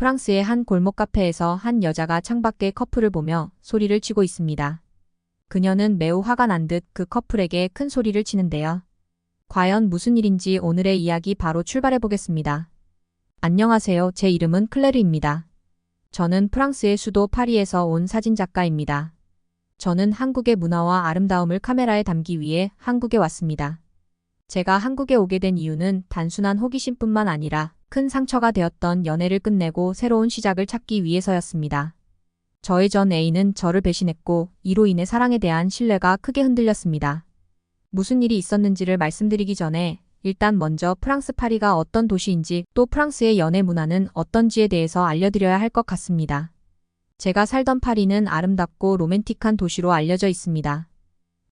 프랑스의 한 골목 카페에서 한 여자가 창밖의 커플을 보며 소리를 치고 있습니다. 그녀는 매우 화가 난 듯 그 커플에게 큰 소리를 치는데요. 과연 무슨 일인지 오늘의 이야기 바로 출발해 보겠습니다. 안녕하세요. 제 이름은 클레르입니다. 저는 프랑스의 수도 파리에서 온 사진작가입니다. 저는 한국의 문화와 아름다움을 카메라에 담기 위해 한국에 왔습니다. 제가 한국에 오게 된 이유는 단순한 호기심뿐만 아니라 큰 상처가 되었던 연애를 끝내고 새로운 시작을 찾기 위해서였습니다. 저의 전 애인은 저를 배신했고 이로 인해 사랑에 대한 신뢰가 크게 흔들렸습니다. 무슨 일이 있었는지를 말씀드리기 전에 일단 먼저 프랑스 파리가 어떤 도시인지 또 프랑스의 연애 문화는 어떤지에 대해서 알려드려야 할 것 같습니다. 제가 살던 파리는 아름답고 로맨틱한 도시로 알려져 있습니다.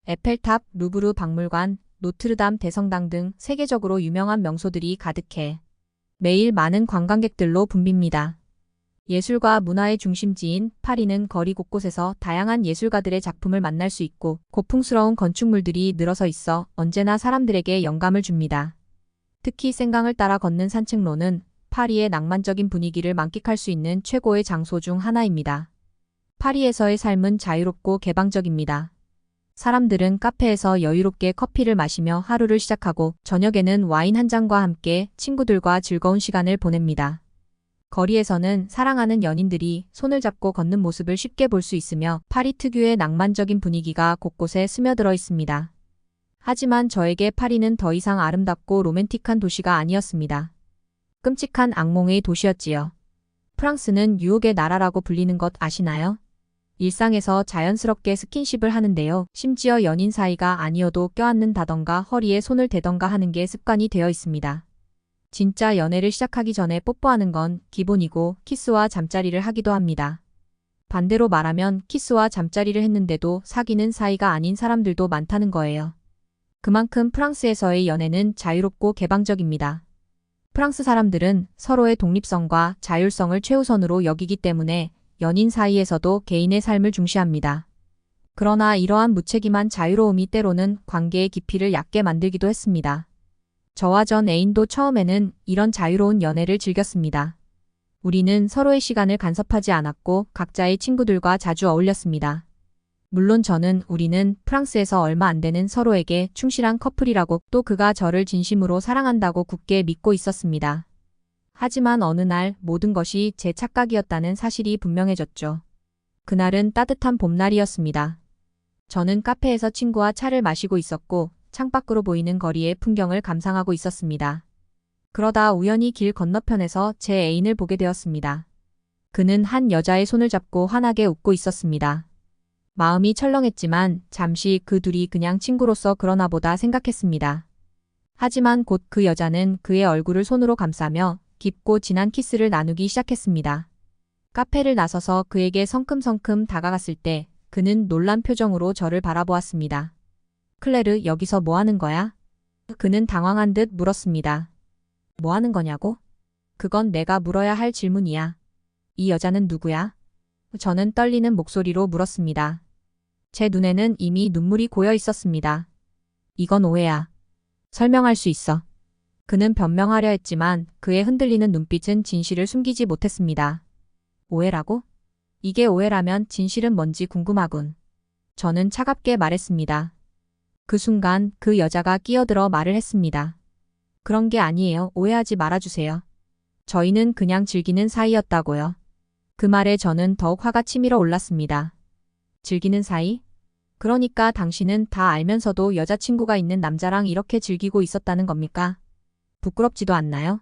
에펠탑, 루브르 박물관, 노트르담 대성당 등 세계적으로 유명한 명소들이 가득해 매일 많은 관광객들로 붐빕니다. 예술과 문화의 중심지인 파리는 거리 곳곳에서 다양한 예술가들의 작품을 만날 수 있고 고풍스러운 건축물들이 늘어서 있어 언제나 사람들에게 영감을 줍니다. 특히 생강을 따라 걷는 산책로는 파리의 낭만적인 분위기를 만끽할 수 있는 최고의 장소 중 하나입니다. 파리에서의 삶은 자유롭고 개방적입니다. 사람들은 카페에서 여유롭게 커피를 마시며 하루를 시작하고 저녁에는 와인 한 잔과 함께 친구들과 즐거운 시간을 보냅니다. 거리에서는 사랑하는 연인들이 손을 잡고 걷는 모습을 쉽게 볼 수 있으며 파리 특유의 낭만적인 분위기가 곳곳에 스며들어 있습니다. 하지만 저에게 파리는 더 이상 아름답고 로맨틱한 도시가 아니었습니다. 끔찍한 악몽의 도시였지요. 프랑스는 유혹의 나라라고 불리는 것 아시나요? 일상에서 자연스럽게 스킨십을 하는데요. 심지어 연인 사이가 아니어도 껴안는다던가 허리에 손을 대던가 하는 게 습관이 되어 있습니다. 진짜 연애를 시작하기 전에 뽀뽀하는 건 기본이고 키스와 잠자리를 하기도 합니다. 반대로 말하면 키스와 잠자리를 했는데도 사귀는 사이가 아닌 사람들도 많다는 거예요. 그만큼 프랑스에서의 연애는 자유롭고 개방적입니다. 프랑스 사람들은 서로의 독립성과 자율성을 최우선으로 여기기 때문에 연인 사이에서도 개인의 삶을 중시합니다. 그러나 이러한 무책임한 자유로움이 때로는 관계의 깊이를 얕게 만들기도 했습니다. 저와 전 애인도 처음에는 이런 자유로운 연애를 즐겼습니다. 우리는 서로의 시간을 간섭하지 않았고 각자의 친구들과 자주 어울렸습니다. 물론 우리는 프랑스에서 얼마 안 되는 서로에게 충실한 커플이라고 또 그가 저를 진심으로 사랑한다고 굳게 믿고 있었습니다. 하지만 어느 날 모든 것이 제 착각이었다는 사실이 분명해졌죠. 그날은 따뜻한 봄날이었습니다. 저는 카페에서 친구와 차를 마시고 있었고 창밖으로 보이는 거리의 풍경을 감상하고 있었습니다. 그러다 우연히 길 건너편에서 제 애인을 보게 되었습니다. 그는 한 여자의 손을 잡고 환하게 웃고 있었습니다. 마음이 철렁했지만 잠시 그 둘이 그냥 친구로서 그러나 보다 생각했습니다. 하지만 곧 그 여자는 그의 얼굴을 손으로 감싸며 깊고 진한 키스를 나누기 시작했습니다. 카페를 나서서 그에게 성큼성큼 다가갔을 때 그는 놀란 표정으로 저를 바라보았습니다. 클레르, 여기서 뭐 하는 거야? 그는 당황한 듯 물었습니다. 뭐 하는 거냐고? 그건 내가 물어야 할 질문이야. 이 여자는 누구야? 저는 떨리는 목소리로 물었습니다. 제 눈에는 이미 눈물이 고여 있었습니다. 이건 오해야. 설명할 수 있어. 그는 변명하려 했지만 그의 흔들리는 눈빛은 진실을 숨기지 못했습니다. 오해라고? 이게 오해라면 진실은 뭔지 궁금하군. 저는 차갑게 말했습니다. 그 순간 그 여자가 끼어들어 말을 했습니다. 그런 게 아니에요. 오해하지 말아주세요. 저희는 그냥 즐기는 사이였다고요. 그 말에 저는 더욱 화가 치밀어 올랐습니다. 즐기는 사이? 그러니까 당신은 다 알면서도 여자친구가 있는 남자랑 이렇게 즐기고 있었다는 겁니까? 부끄럽지도 않나요?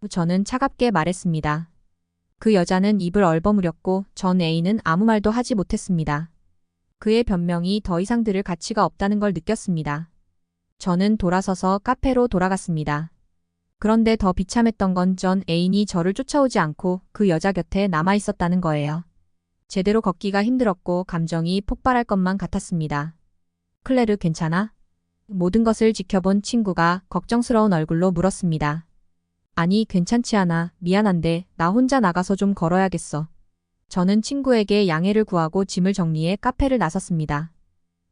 저는 차갑게 말했습니다. 그 여자는 입을 얼버무렸고 전 애인은 아무 말도 하지 못했습니다. 그의 변명이 더 이상 들을 가치가 없다는 걸 느꼈습니다. 저는 돌아서서 카페로 돌아갔습니다. 그런데 더 비참했던 건 전 애인이 저를 쫓아오지 않고 그 여자 곁에 남아 있었다는 거예요. 제대로 걷기가 힘들었고 감정이 폭발할 것만 같았습니다. 클레르, 괜찮아? 모든 것을 지켜본 친구가 걱정스러운 얼굴로 물었습니다. 아니, 괜찮지 않아. 미안한데 나 혼자 나가서 좀 걸어야겠어. 저는 친구에게 양해를 구하고 짐을 정리해 카페를 나섰습니다.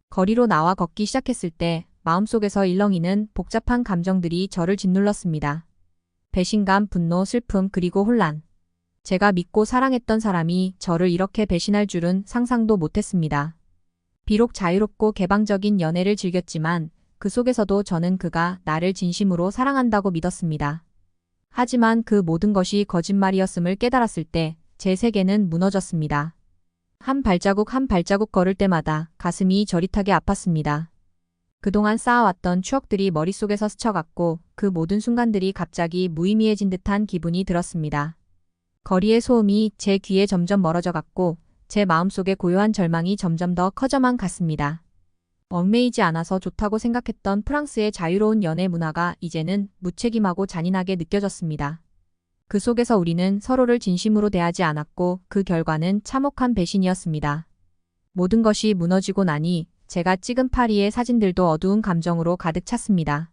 거리로 나와 걷기 시작했을 때 마음속에서 일렁이는 복잡한 감정들이 저를 짓눌렀습니다. 배신감, 분노, 슬픔, 그리고 혼란. 제가 믿고 사랑했던 사람이 저를 이렇게 배신할 줄은 상상도 못했습니다. 비록 자유롭고 개방적인 연애를 즐겼지만 그 속에서도 저는 그가 나를 진심으로 사랑한다고 믿었습니다. 하지만 그 모든 것이 거짓말이었음을 깨달았을 때 제 세계는 무너졌습니다. 한 발자국 걸을 때마다 가슴이 저릿하게 아팠습니다. 그동안 쌓아왔던 추억들이 머릿속에서 스쳐갔고 그 모든 순간들이 갑자기 무의미해진 듯한 기분이 들었습니다. 거리의 소음이 제 귀에 점점 멀어져 갔고 제 마음속의 고요한 절망이 점점 더 커져만 갔습니다. 얽매이지 않아서 좋다고 생각했던 프랑스의 자유로운 연애 문화가 이제는 무책임하고 잔인하게 느껴졌습니다. 그 속에서 우리는 서로를 진심으로 대하지 않았고 그 결과는 참혹한 배신이었습니다. 모든 것이 무너지고 나니 제가 찍은 파리의 사진들도 어두운 감정으로 가득 찼습니다.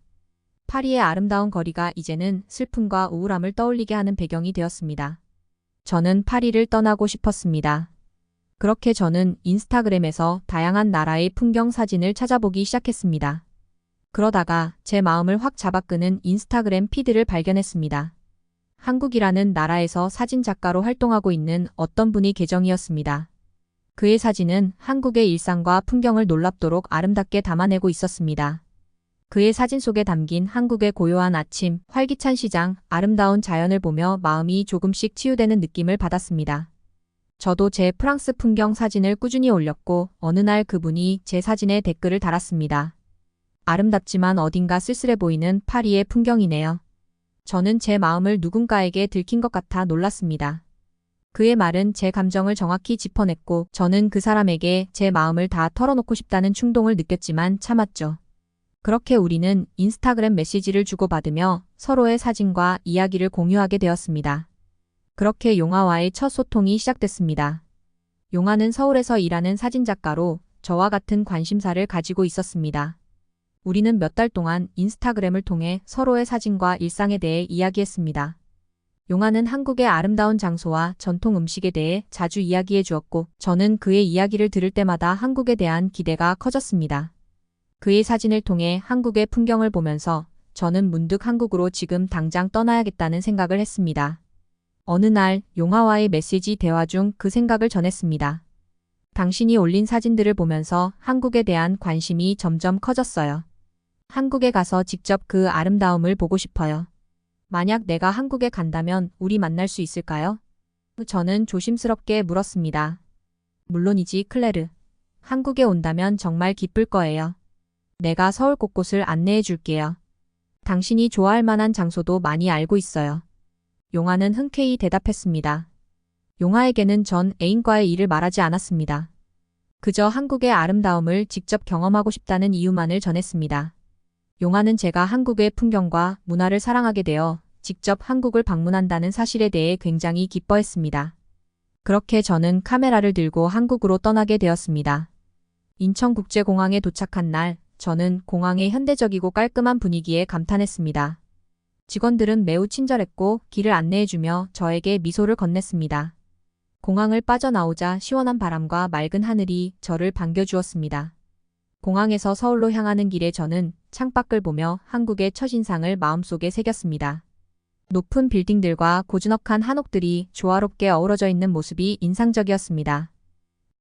파리의 아름다운 거리가 이제는 슬픔과 우울함을 떠올리게 하는 배경이 되었습니다. 저는 파리를 떠나고 싶었습니다. 그렇게 저는 인스타그램에서 다양한 나라의 풍경 사진을 찾아보기 시작했습니다. 그러다가 제 마음을 확 잡아끄는 인스타그램 피드를 발견했습니다. 한국이라는 나라에서 사진 작가로 활동하고 있는 어떤 분의 계정이었습니다. 그의 사진은 한국의 일상과 풍경을 놀랍도록 아름답게 담아내고 있었습니다. 그의 사진 속에 담긴 한국의 고요한 아침, 활기찬 시장, 아름다운 자연을 보며 마음이 조금씩 치유되는 느낌을 받았습니다. 저도 제 프랑스 풍경 사진을 꾸준히 올렸고 어느 날 그분이 제 사진에 댓글을 달았습니다. 아름답지만 어딘가 쓸쓸해 보이는 파리의 풍경이네요. 저는 제 마음을 누군가에게 들킨 것 같아 놀랐습니다. 그의 말은 제 감정을 정확히 짚어냈고 저는 그 사람에게 제 마음을 다 털어놓고 싶다는 충동을 느꼈지만 참았죠. 그렇게 우리는 인스타그램 메시지를 주고받으며 서로의 사진과 이야기를 공유하게 되었습니다. 그렇게 용화와의 첫 소통이 시작됐습니다. 용화는 서울에서 일하는 사진작가로 저와 같은 관심사를 가지고 있었습니다. 우리는 몇 달 동안 인스타그램을 통해 서로의 사진과 일상에 대해 이야기했습니다. 용화는 한국의 아름다운 장소와 전통 음식에 대해 자주 이야기해 주었고 저는 그의 이야기를 들을 때마다 한국에 대한 기대가 커졌습니다. 그의 사진을 통해 한국의 풍경을 보면서 저는 문득 한국으로 지금 당장 떠나야겠다는 생각을 했습니다. 어느 날 용화와의 메시지 대화 중 그 생각을 전했습니다. 당신이 올린 사진들을 보면서 한국에 대한 관심이 점점 커졌어요. 한국에 가서 직접 그 아름다움을 보고 싶어요. 만약 내가 한국에 간다면 우리 만날 수 있을까요? 저는 조심스럽게 물었습니다. 물론이지, 클레르. 한국에 온다면 정말 기쁠 거예요. 내가 서울 곳곳을 안내해 줄게요. 당신이 좋아할 만한 장소도 많이 알고 있어요. 용화는 흔쾌히 대답했습니다. 용화에게는 전 애인과의 일을 말하지 않았습니다. 그저 한국의 아름다움을 직접 경험하고 싶다는 이유만을 전했습니다. 용화는 제가 한국의 풍경과 문화를 사랑하게 되어 직접 한국을 방문한다는 사실에 대해 굉장히 기뻐했습니다. 그렇게 저는 카메라를 들고 한국으로 떠나게 되었습니다. 인천국제공항에 도착한 날, 저는 공항의 현대적이고 깔끔한 분위기에 감탄했습니다. 직원들은 매우 친절했고 길을 안내해주며 저에게 미소를 건넸습니다. 공항을 빠져나오자 시원한 바람과 맑은 하늘이 저를 반겨주었습니다. 공항에서 서울로 향하는 길에 저는 창밖을 보며 한국의 첫인상을 마음속에 새겼습니다. 높은 빌딩들과 고즈넉한 한옥들이 조화롭게 어우러져 있는 모습이 인상적이었습니다.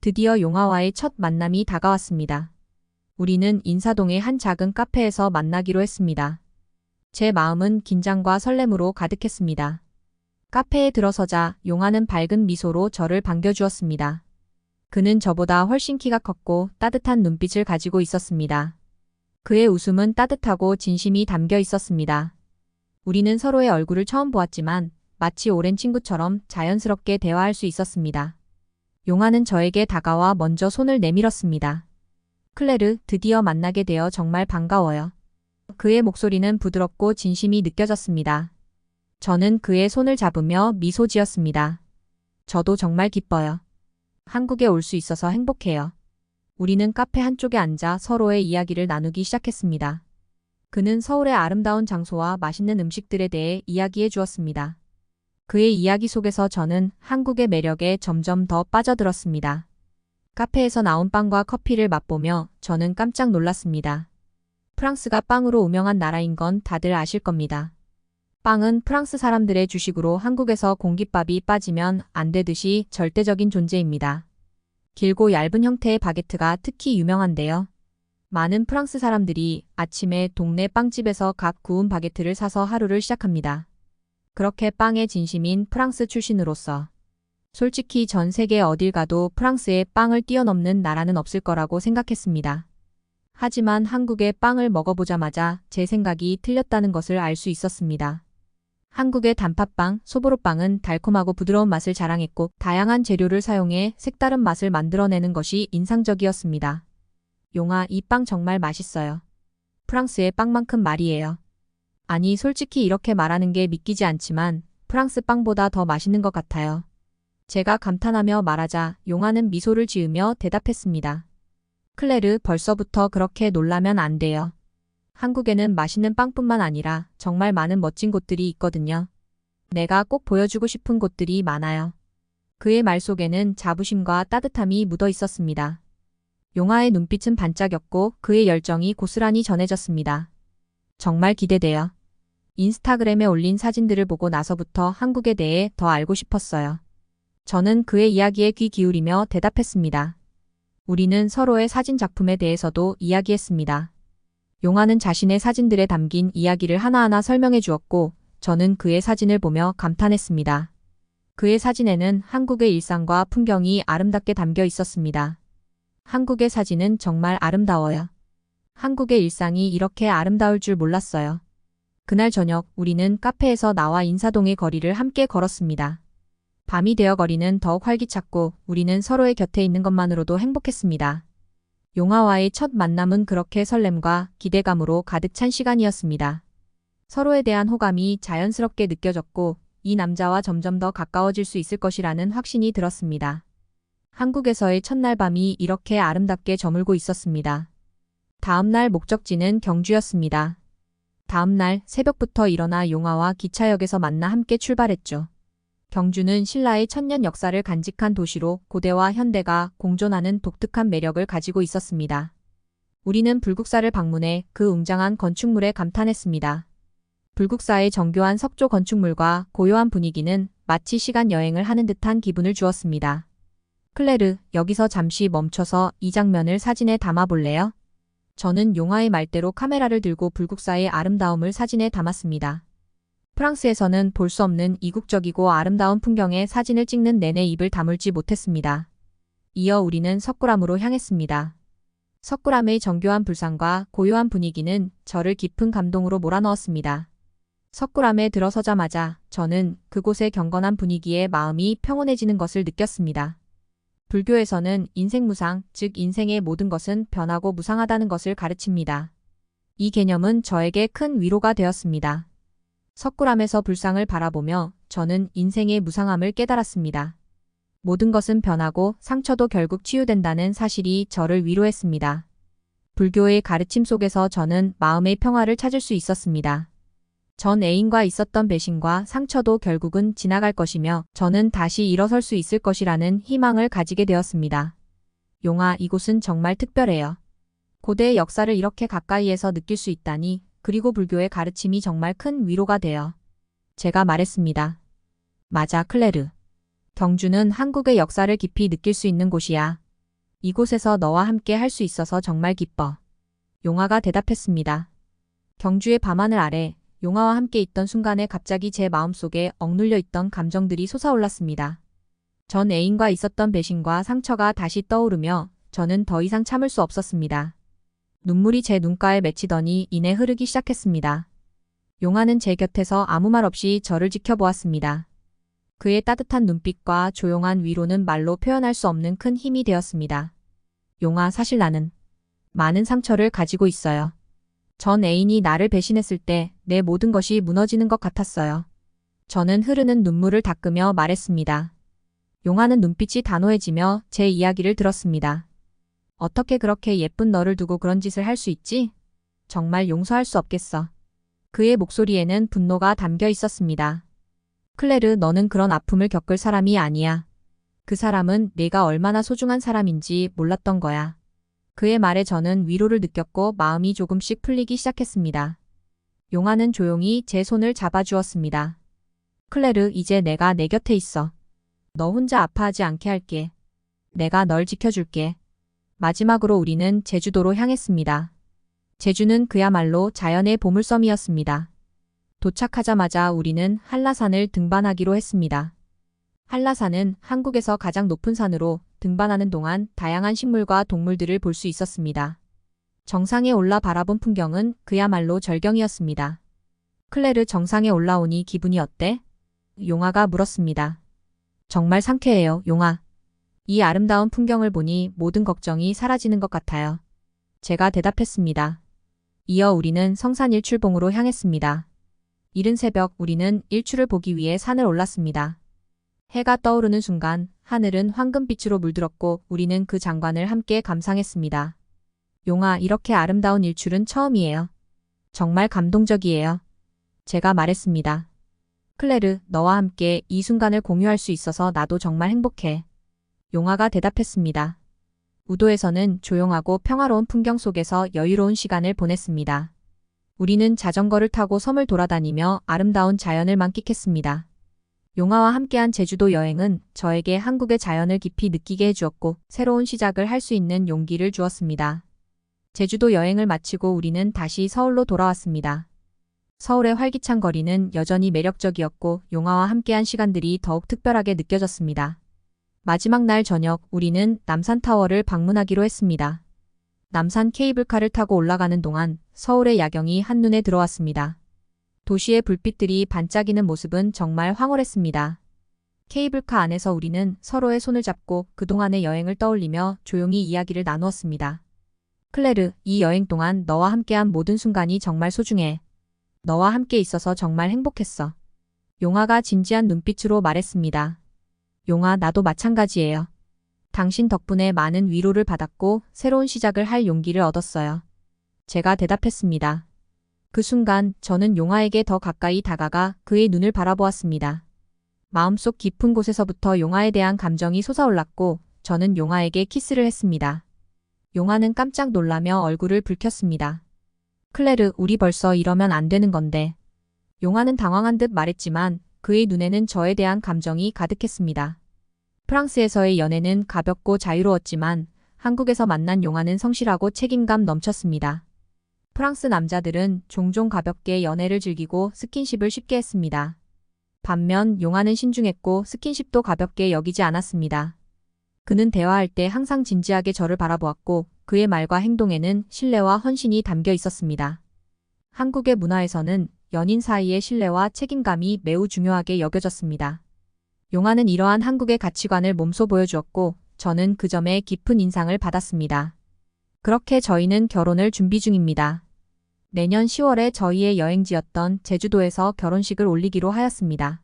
드디어 용화와의 첫 만남이 다가왔습니다. 우리는 인사동의 한 작은 카페에서 만나기로 했습니다. 제 마음은 긴장과 설렘으로 가득했습니다. 카페에 들어서자 용화는 밝은 미소로 저를 반겨주었습니다. 그는 저보다 훨씬 키가 컸고 따뜻한 눈빛을 가지고 있었습니다. 그의 웃음은 따뜻하고 진심이 담겨 있었습니다. 우리는 서로의 얼굴을 처음 보았지만 마치 오랜 친구처럼 자연스럽게 대화할 수 있었습니다. 용화는 저에게 다가와 먼저 손을 내밀었습니다. 클레르, 드디어 만나게 되어 정말 반가워요. 그의 목소리는 부드럽고 진심이 느껴졌습니다. 저는 그의 손을 잡으며 미소 지었습니다. 저도 정말 기뻐요. 한국에 올 수 있어서 행복해요. 우리는 카페 한쪽에 앉아 서로의 이야기를 나누기 시작했습니다. 그는 서울의 아름다운 장소와 맛있는 음식들에 대해 이야기해 주었습니다. 그의 이야기 속에서 저는 한국의 매력에 점점 더 빠져들었습니다. 카페에서 나온 빵과 커피를 맛보며 저는 깜짝 놀랐습니다. 프랑스가 빵으로 유명한 나라인 건 다들 아실 겁니다. 빵은 프랑스 사람들의 주식으로 한국에서 공깃밥이 빠지면 안 되듯이 절대적인 존재입니다. 길고 얇은 형태의 바게트가 특히 유명한데요. 많은 프랑스 사람들이 아침에 동네 빵집에서 각 구운 바게트를 사서 하루를 시작합니다. 그렇게 빵의 진심인 프랑스 출신으로서 솔직히 전 세계 어딜 가도 프랑스의 빵을 뛰어넘는 나라는 없을 거라고 생각했습니다. 하지만 한국의 빵을 먹어보자마자 제 생각이 틀렸다는 것을 알 수 있었습니다. 한국의 단팥빵, 소보로빵은 달콤하고 부드러운 맛을 자랑했고 다양한 재료를 사용해 색다른 맛을 만들어내는 것이 인상적이었습니다. 용아, 이 빵 정말 맛있어요. 프랑스의 빵만큼 말이에요. 아니, 솔직히 이렇게 말하는 게 믿기지 않지만 프랑스 빵보다 더 맛있는 것 같아요. 제가 감탄하며 말하자 용아는 미소를 지으며 대답했습니다. 클레르, 벌써부터 그렇게 놀라면 안 돼요. 한국에는 맛있는 빵뿐만 아니라 정말 많은 멋진 곳들이 있거든요. 내가 꼭 보여주고 싶은 곳들이 많아요. 그의 말 속에는 자부심과 따뜻함이 묻어 있었습니다. 용아의 눈빛은 반짝였고 그의 열정이 고스란히 전해졌습니다. 정말 기대돼요. 인스타그램에 올린 사진들을 보고 나서부터 한국에 대해 더 알고 싶었어요. 저는 그의 이야기에 귀 기울이며 대답했습니다. 우리는 서로의 사진 작품에 대해서도 이야기했습니다. 용아는 자신의 사진들에 담긴 이야기를 하나하나 설명해 주었고 저는 그의 사진을 보며 감탄했습니다. 그의 사진에는 한국의 일상과 풍경이 아름답게 담겨 있었습니다. 한국의 사진은 정말 아름다워요. 한국의 일상이 이렇게 아름다울 줄 몰랐어요. 그날 저녁 우리는 카페에서 나와 인사동의 거리를 함께 걸었습니다. 밤이 되어 거리는 더욱 활기찼고 우리는 서로의 곁에 있는 것만으로도 행복했습니다. 용아와의 첫 만남은 그렇게 설렘과 기대감으로 가득 찬 시간이었습니다. 서로에 대한 호감이 자연스럽게 느껴졌고 이 남자와 점점 더 가까워질 수 있을 것이라는 확신이 들었습니다. 한국에서의 첫날 밤이 이렇게 아름답게 저물고 있었습니다. 다음날 목적지는 경주였습니다. 다음날 새벽부터 일어나 용아와 기차역에서 만나 함께 출발했죠. 경주는 신라의 천년 역사를 간직한 도시로 고대와 현대가 공존하는 독특한 매력을 가지고 있었습니다. 우리는 불국사를 방문해 그 웅장한 건축물에 감탄했습니다. 불국사의 정교한 석조 건축물과 고요한 분위기는 마치 시간 여행을 하는 듯한 기분을 주었습니다. 클레르, 여기서 잠시 멈춰서 이 장면을 사진에 담아볼래요? 저는 용아의 말대로 카메라를 들고 불국사의 아름다움을 사진에 담았습니다. 프랑스에서는 볼 수 없는 이국적이고 아름다운 풍경에 사진을 찍는 내내 입을 다물지 못했습니다. 이어 우리는 석굴암으로 향했습니다. 석굴암의 정교한 불상과 고요한 분위기는 저를 깊은 감동으로 몰아넣었습니다. 석굴암에 들어서자마자 저는 그곳의 경건한 분위기에 마음이 평온해지는 것을 느꼈습니다. 불교에서는 인생무상, 즉 인생의 모든 것은 변하고 무상하다는 것을 가르칩니다. 이 개념은 저에게 큰 위로가 되었습니다. 석굴암에서 불상을 바라보며 저는 인생의 무상함을 깨달았습니다. 모든 것은 변하고 상처도 결국 치유된다는 사실이 저를 위로했습니다. 불교의 가르침 속에서 저는 마음의 평화를 찾을 수 있었습니다. 전 애인과 있었던 배신과 상처도 결국은 지나갈 것이며 저는 다시 일어설 수 있을 것이라는 희망을 가지게 되었습니다. 용아, 이곳은 정말 특별해요. 고대의 역사를 이렇게 가까이에서 느낄 수 있다니, 그리고 불교의 가르침이 정말 큰 위로가 되어. 제가 말했습니다. 맞아, 클레르. 경주는 한국의 역사를 깊이 느낄 수 있는 곳이야. 이곳에서 너와 함께 할 수 있어서 정말 기뻐. 용아가 대답했습니다. 경주의 밤하늘 아래 용아와 함께 있던 순간에 갑자기 제 마음속에 억눌려 있던 감정들이 솟아올랐습니다. 전 애인과 있었던 배신과 상처가 다시 떠오르며 저는 더 이상 참을 수 없었습니다. 눈물이 제 눈가에 맺히더니 이내 흐르기 시작했습니다. 용아는 제 곁에서 아무 말 없이 저를 지켜보았습니다. 그의 따뜻한 눈빛과 조용한 위로는 말로 표현할 수 없는 큰 힘이 되었습니다. 용아, 사실 나는 많은 상처를 가지고 있어요. 전 애인이 나를 배신했을 때 내 모든 것이 무너지는 것 같았어요. 저는 흐르는 눈물을 닦으며 말했습니다. 용아는 눈빛이 단호해지며 제 이야기를 들었습니다. 어떻게 그렇게 예쁜 너를 두고 그런 짓을 할 수 있지? 정말 용서할 수 없겠어. 그의 목소리에는 분노가 담겨 있었습니다. 클레르, 너는 그런 아픔을 겪을 사람이 아니야. 그 사람은 내가 얼마나 소중한 사람인지 몰랐던 거야. 그의 말에 저는 위로를 느꼈고 마음이 조금씩 풀리기 시작했습니다. 용화는 조용히 제 손을 잡아주었습니다. 클레르, 이제 내가 내 곁에 있어. 너 혼자 아파하지 않게 할게. 내가 널 지켜줄게. 마지막으로 우리는 제주도로 향했습니다. 제주는 그야말로 자연의 보물섬이었습니다. 도착하자마자 우리는 한라산을 등반하기로 했습니다. 한라산은 한국에서 가장 높은 산으로 등반하는 동안 다양한 식물과 동물들을 볼 수 있었습니다. 정상에 올라 바라본 풍경은 그야말로 절경이었습니다. 클레르, 정상에 올라오니 기분이 어때? 용화가 물었습니다. 정말 상쾌해요, 용화. 이 아름다운 풍경을 보니 모든 걱정이 사라지는 것 같아요. 제가 대답했습니다. 이어 우리는 성산 일출봉으로 향했습니다. 이른 새벽 우리는 일출을 보기 위해 산을 올랐습니다. 해가 떠오르는 순간 하늘은 황금빛으로 물들었고 우리는 그 장관을 함께 감상했습니다. 용화, 이렇게 아름다운 일출은 처음이에요. 정말 감동적이에요. 제가 말했습니다. 클레르, 너와 함께 이 순간을 공유할 수 있어서 나도 정말 행복해. 용화가 대답했습니다. 우도에서는 조용하고 평화로운 풍경 속에서 여유로운 시간을 보냈습니다. 우리는 자전거를 타고 섬을 돌아다니며 아름다운 자연을 만끽했습니다. 용화와 함께한 제주도 여행은 저에게 한국의 자연을 깊이 느끼게 해주었고 새로운 시작을 할 수 있는 용기를 주었습니다. 제주도 여행을 마치고 우리는 다시 서울로 돌아왔습니다. 서울의 활기찬 거리는 여전히 매력적이었고 용화와 함께한 시간들이 더욱 특별하게 느껴졌습니다. 마지막 날 저녁 우리는 남산타워를 방문하기로 했습니다. 남산 케이블카를 타고 올라가는 동안 서울의 야경이 한눈에 들어왔습니다. 도시의 불빛들이 반짝이는 모습은 정말 황홀했습니다. 케이블카 안에서 우리는 서로의 손을 잡고 그동안의 여행을 떠올리며 조용히 이야기를 나누었습니다. 클레르, 이 여행 동안 너와 함께한 모든 순간이 정말 소중해. 너와 함께 있어서 정말 행복했어. 용화가 진지한 눈빛으로 말했습니다. 용화, 나도 마찬가지예요. 당신 덕분에 많은 위로를 받았고 새로운 시작을 할 용기를 얻었어요. 제가 대답했습니다. 그 순간 저는 용화에게 더 가까이 다가가 그의 눈을 바라보았습니다. 마음속 깊은 곳에서부터 용화에 대한 감정이 솟아올랐고 저는 용화에게 키스를 했습니다. 용화는 깜짝 놀라며 얼굴을 붉혔습니다. 클레르, 우리 벌써 이러면 안 되는 건데. 용화는 당황한 듯 말했지만 그의 눈에는 저에 대한 감정이 가득했습니다. 프랑스에서의 연애는 가볍고 자유로웠지만 한국에서 만난 용화는 성실하고 책임감 넘쳤습니다. 프랑스 남자들은 종종 가볍게 연애를 즐기고 스킨십을 쉽게 했습니다. 반면 용화는 신중했고 스킨십도 가볍게 여기지 않았습니다. 그는 대화할 때 항상 진지하게 저를 바라보았고 그의 말과 행동에는 신뢰와 헌신이 담겨 있었습니다. 한국의 문화에서는 연인 사이의 신뢰와 책임감이 매우 중요하게 여겨졌습니다. 용화는 이러한 한국의 가치관을 몸소 보여주었고 저는 그 점에 깊은 인상을 받았습니다. 그렇게 저희는 결혼을 준비 중입니다. 내년 10월에 저희의 여행지였던 제주도에서 결혼식을 올리기로 하였습니다.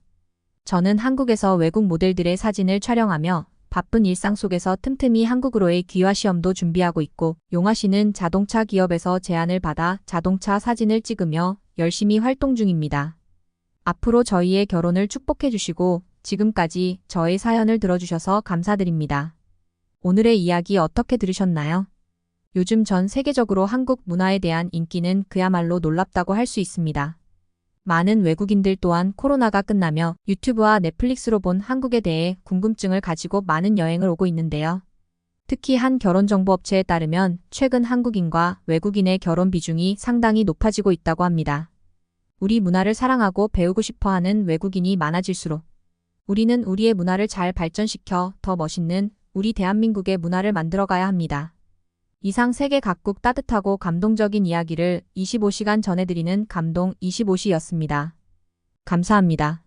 저는 한국에서 외국 모델들의 사진을 촬영하며 바쁜 일상 속에서 틈틈이 한국으로의 귀화 시험도 준비하고 있고 용화 씨는 자동차 기업에서 제안을 받아 자동차 사진을 찍으며 열심히 활동 중입니다. 앞으로 저희의 결혼을 축복해 주시고 지금까지 저의 사연을 들어주셔서 감사드립니다. 오늘의 이야기 어떻게 들으셨나요? 요즘 전 세계적으로 한국 문화에 대한 인기는 그야말로 놀랍다고 할 수 있습니다. 많은 외국인들 또한 코로나가 끝나며 유튜브와 넷플릭스로 본 한국에 대해 궁금증을 가지고 많은 여행을 오고 있는데요. 특히 한 결혼정보업체에 따르면 최근 한국인과 외국인의 결혼 비중이 상당히 높아지고 있다고 합니다. 우리 문화를 사랑하고 배우고 싶어하는 외국인이 많아질수록 우리는 우리의 문화를 잘 발전시켜 더 멋있는 우리 대한민국의 문화를 만들어가야 합니다. 이상 세계 각국 따뜻하고 감동적인 이야기를 25시간 전해드리는 감동 25시였습니다. 감사합니다.